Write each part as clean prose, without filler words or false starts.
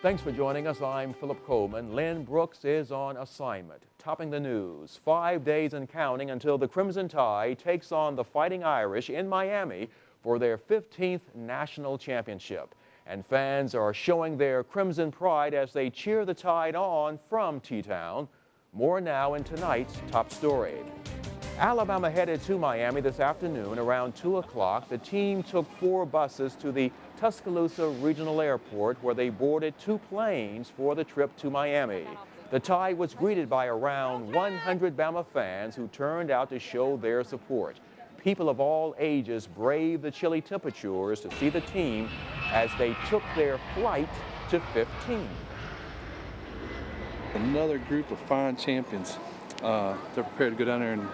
Thanks for joining us. I'm Philip Coleman. Lynn Brooks is on assignment. Topping the news, 5 days and counting until the Crimson Tide takes on the Fighting Irish in Miami for their 15th national championship. And fans are showing their crimson pride as they cheer the Tide on from T-Town. More now in tonight's top story. Alabama headed to Miami this afternoon around 2 o'clock. The team took 4 buses to the Tuscaloosa Regional Airport, where they boarded 2 planes for the trip to Miami. The Tide was greeted by around 100 Bama fans who turned out to show their support. People of all ages braved the chilly temperatures to see the team as they took their flight to 15. Another group of fine champions. They're prepared to go down there and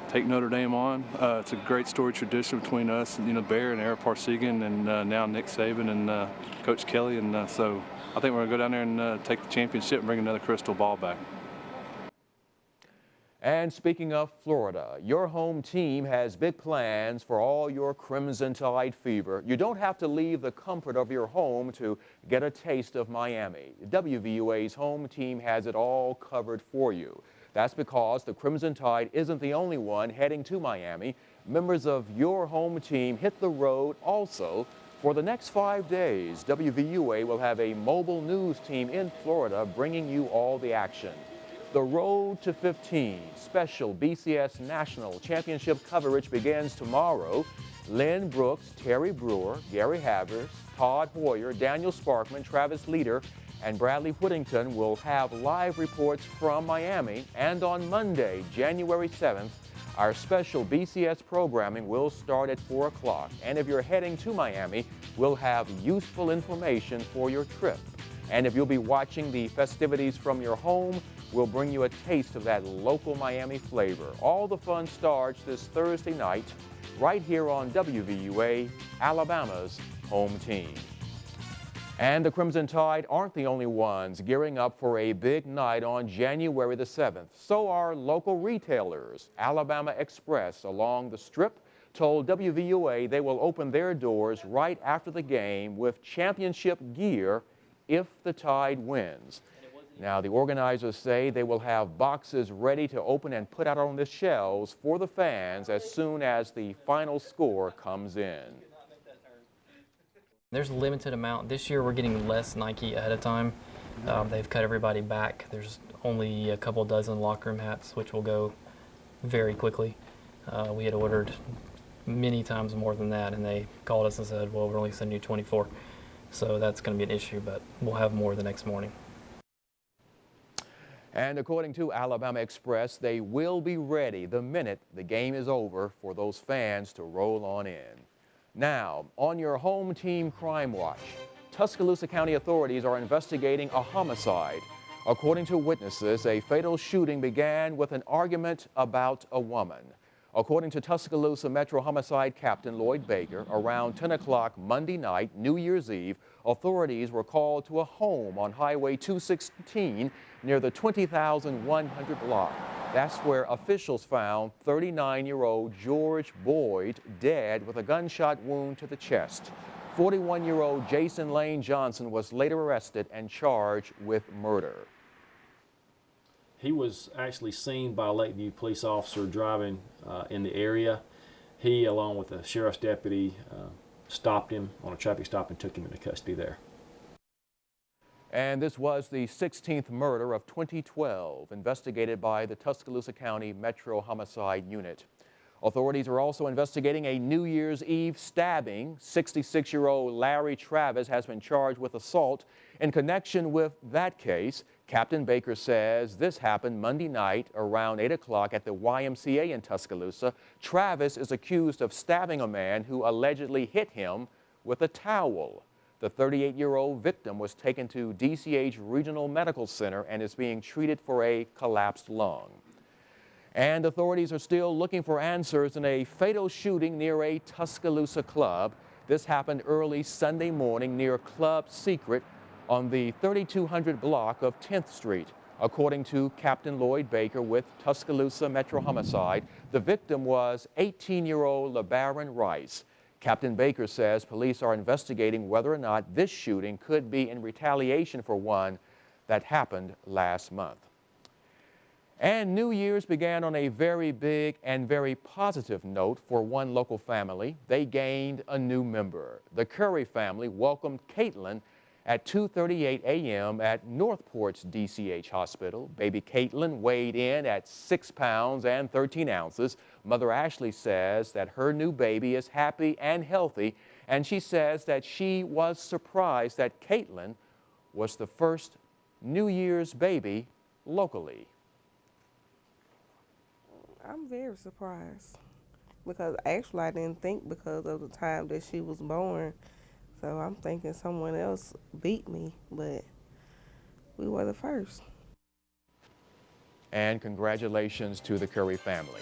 take Notre Dame on. It's a great story tradition between us and Bear and Ara Parsegan and now Nick Saban and Coach Kelly, and so I think we're going to go down there and take the championship and bring another crystal ball back. And speaking of Florida, your home team has big plans for all your Crimson Tide fever. You don't have to leave the comfort of your home to get a taste of Miami. WVUA's home team has it all covered for you. That's because the Crimson Tide isn't the only one heading to Miami. Members of your home team hit the road also. For the next 5 days, WVUA will have a mobile news team in Florida bringing you all the action. The Road to 15 special BCS National Championship coverage begins tomorrow. Lynn Brooks, Terry Brewer, Gary Havers, Todd Hoyer, Daniel Sparkman, Travis Leader, and Bradley Whittington will have live reports from Miami. And on Monday, January 7th, our special BCS programming will start at 4 o'clock. And if you're heading to Miami, we'll have useful information for your trip. And if you'll be watching the festivities from your home, we'll bring you a taste of that local Miami flavor. All the fun starts this Thursday night right here on WVUA, Alabama's home team. And the Crimson Tide aren't the only ones gearing up for a big night on January the 7th. So are local retailers. Alabama Express along the Strip told WVUA they will open their doors right after the game with championship gear if the Tide wins. Now, the organizers say they will have boxes ready to open and put out on the shelves for the fans as soon as the final score comes in. There's a limited amount. This year we're getting less Nike ahead of time. They've cut everybody back. There's only a couple dozen locker room hats, which will go very quickly. We had ordered many times more than that, and they called us and said, well, we're only sending you 24. So that's going to be an issue, but we'll have more the next morning. And according to Alabama Express, they will be ready the minute the game is over for those fans to roll on in. Now, on your home team crime watch, Tuscaloosa County authorities are investigating a homicide. According to witnesses, a fatal shooting began with an argument about a woman. According to Tuscaloosa Metro Homicide Captain Lloyd Baker, around 10 o'clock Monday night, New Year's Eve, authorities were called to a home on Highway 216 near the 20,100 block. That's where officials found 39-year-old George Boyd dead with a gunshot wound to the chest. 41-year-old Jason Lane Johnson was later arrested and charged with murder. He was actually seen by a Lakeview police officer driving in the area. He, along with a sheriff's deputy, stopped him on a traffic stop and took him into custody there. And this was the 16th murder of 2012, investigated by the Tuscaloosa County Metro Homicide Unit. Authorities are also investigating a New Year's Eve stabbing. 66-year-old Larry Travis has been charged with assault. In connection with that case, Captain Baker says this happened Monday night around 8 o'clock at the YMCA in Tuscaloosa. Travis is accused of stabbing a man who allegedly hit him with a towel. The 38-year-old victim was taken to DCH Regional Medical Center and is being treated for a collapsed lung. And authorities are still looking for answers in a fatal shooting near a Tuscaloosa club. This happened early Sunday morning near Club Secret on the 3200 block of 10th Street. According to Captain Lloyd Baker with Tuscaloosa Metro Homicide, the victim was 18-year-old LeBaron Rice. Captain Baker says police are investigating whether or not this shooting could be in retaliation for one that happened last month. And New Year's began on a very big and very positive note for one local family. They gained a new member. The Curry family welcomed Caitlin at 2:38 a.m. at Northport's DCH Hospital. Baby Caitlin weighed in at 6 pounds and 13 ounces. Mother Ashley says that her new baby is happy and healthy, and she says that she was surprised that Caitlin was the first New Year's baby locally. I'm very surprised because actually I didn't think because of the time that she was born. So I'm thinking someone else beat me, but we were the first. And congratulations to the Curry family.